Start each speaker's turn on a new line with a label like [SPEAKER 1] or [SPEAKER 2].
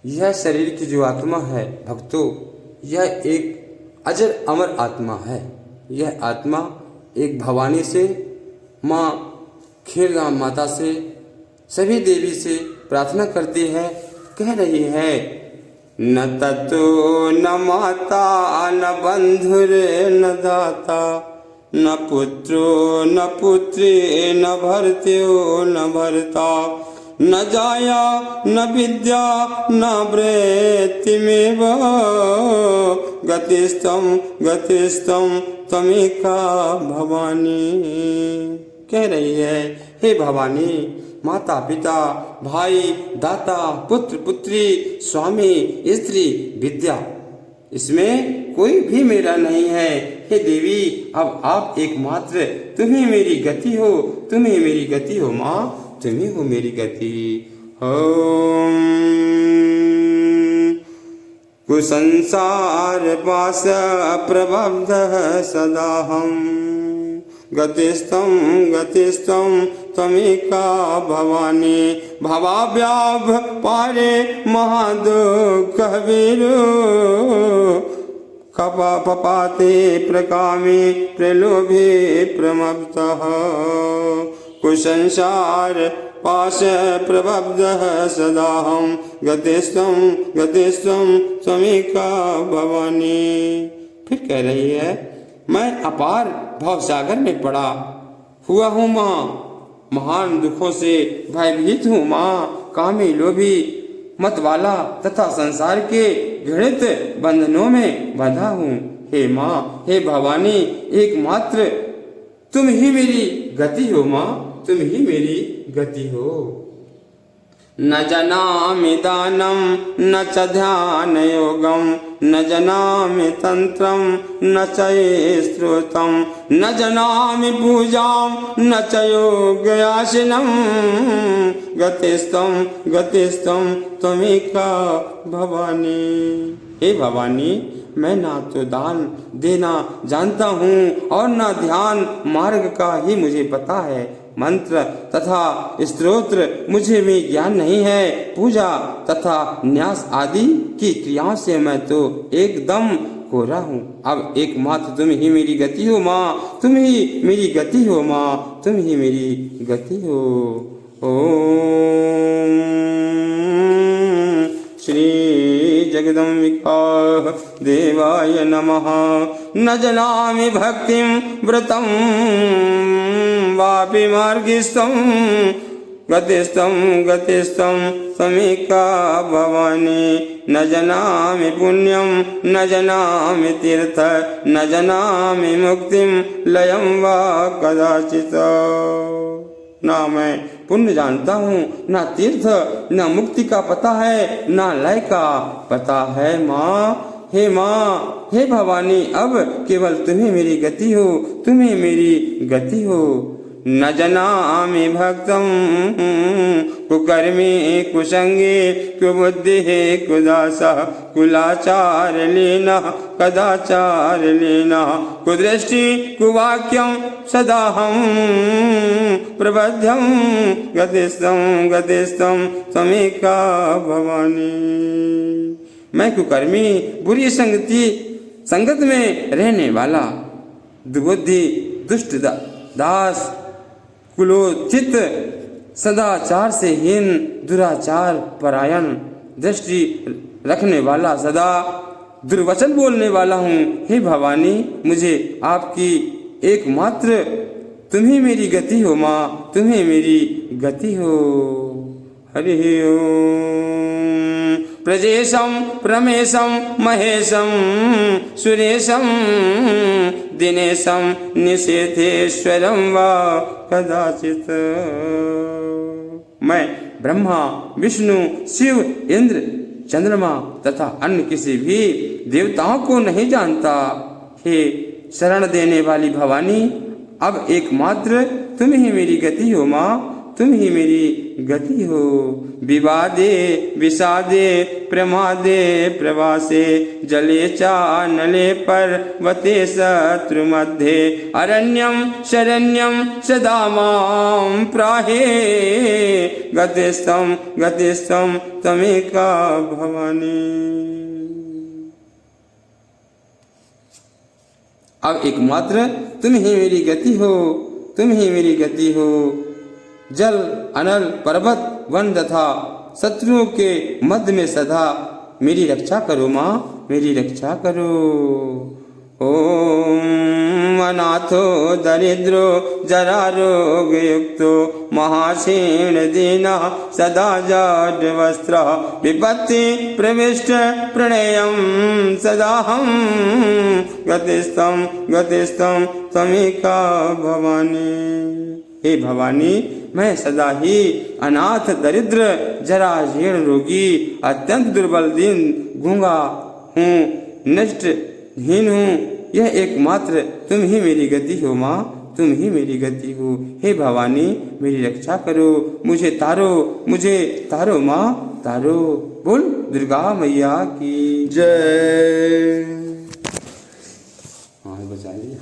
[SPEAKER 1] यह शरीर की जो आत्मा है भक्तों, यह एक अजर अमर आत्मा है। यह आत्मा एक भवानी से, माँ खेलगाम माता से, सभी देवी से प्रार्थना करती है, कह रही है, न ततो न माता न बंधुरे न दाता, न पुत्रो न पुत्री न भर्त्यो न भर्ता, न जाया न विद्या न वृत्तिमेव, गतिस्तम गतिस्तम तमेका भवानी। कह रही है, हे भवानी, माता पिता भाई दाता पुत्र पुत्री स्वामी स्त्री विद्या, इसमें कोई भी मेरा नहीं है। हे देवी, अब आप एकमात्र तुम ही मेरी गति हो, तुम ही मेरी गति हो माँ, तुम ही हो मेरी गति। ओम कुसंसार पाश प्रबद्ध सदाहम, गतिस्तम गतिस्तम तमेका भवानी, भवाव्याभ पारे महादुःख वीरो, खपा पपाते प्रकामे प्रलोभे प्रमत्तः, कुसंसार पाश प्रबद्ध सदाहम, गतिस्तम गतिस्तम तमेका भवानी। फिर कह रही है, मैं अपार भवसागर में पड़ा हुआ हूँ माँ, महान दुखों से भयभीत हूँ माँ, कामी लोभी मतवाला तथा संसार के घृणित बंधनों में बंधा हूँ। हे माँ, हे भवानी, एकमात्र तुम ही मेरी गति हो माँ, तुम ही मेरी गति हो। न जनामि दानं न च ध्यान योगं, न जनामि तंत्रं न च स्त्रोतं, न जनामि पूजां न च योगयासनं, गतिस्तं गतिस्तं त्वमेका भवानी। हे भवानी, मैं ना तो दान देना जानता हूँ और न ध्यान मार्ग का ही मुझे पता है, मंत्र तथा स्तोत्र मुझे भी ज्ञान नहीं है, पूजा तथा न्यास आदि की क्रियाओं से मैं तो एकदम कोरा हूँ। अब एकमात्र तुम ही मेरी गति हो माँ, तुम ही मेरी गति हो माँ, तुम ही मेरी गति हो। ओम श्री जगदम्बिका देवाय नमः। न जनामि भक्तिं व्रतं वापि मार्गिस्थं, गतिस्थं गतिस्थं त्वमेका भवानी। न जनामि पुण्यं न जनामि तीर्थ, न जनामि मुक्तिं लयं वा कदाचित्। ना मैं पुण्य जानता हूँ, ना तीर्थ, ना मुक्ति का पता है, ना लय का पता है माँ। हे माँ, हे भवानी, अब केवल तुम्हें मेरी गति हो, तुम्हें मेरी गति हो। न जनामि भक्तं कुकर्मी कुसंगे, कुबुद्धिः कुदासः, कुलाचार लीनः कदाचार लीनः, कुदृष्टि कुवाक्यं सदाहं प्रबद्धं, गतिस्थं गतिस्थं त्वमेका भवानी। मैं कुकर्मी बुरी संगत में रहने वाला, दुबुद्धि दुष्ट दास, कुलोचित सदाचार से हीन, दुराचार परायण, दृष्टि रखने वाला, सदा दुर्वचन बोलने वाला हूँ। हे भवानी, मुझे आपकी एकमात्र तुम ही मेरी गति हो माँ, तुम्हें मेरी गति हो। हरि ओम। प्रजेशं प्रमेशं महेशं सुरेशं, दिनेशं निषेधेश्वरं वा कदाचित्। मैं ब्रह्मा विष्णु शिव इंद्र चंद्रमा तथा अन्य किसी भी देवताओं को नहीं जानता। हे शरण देने वाली भवानी, अब एकमात्र तुम ही मेरी गति हो माँ, तुम ही मेरी गति हो। विवादे विषादे प्रमादे प्रवासे जले चानले पर्वते शत्रु मध्ये अरण्यं शरण्यं सदा मां प्राहे गतिस्त्वं त्वमेका भवानी। अब एकमात्र तुम ही मेरी गति हो, तुम ही मेरी गति हो। जल अनल पर्वत वन तथा शत्रुओं के मध्य में सदा मेरी रक्षा करो माँ, मेरी रक्षा करो। ओम अनाथो दरिद्रो जरा रोग युक्तो महाक्षीण दीना सदा जाड वस्त्र विपत्ति प्रविष्ट प्रणयम सदाहम गतिस्त्वं त्वमेका भवानी। हे भवानी, मैं सदा ही अनाथ दरिद्र जरा जीर्ण रोगी अत्यंत दुर्बल दीन गूंगा हूँ, नष्ट हीन हूँ। यह एकमात्र तुम ही मेरी गति हो माँ, तुम ही मेरी गति हो। हे भवानी, मेरी रक्षा करो, मुझे तारो माँ, तारो। बोल दुर्गा मैया की जय। हाँ बचा लिया।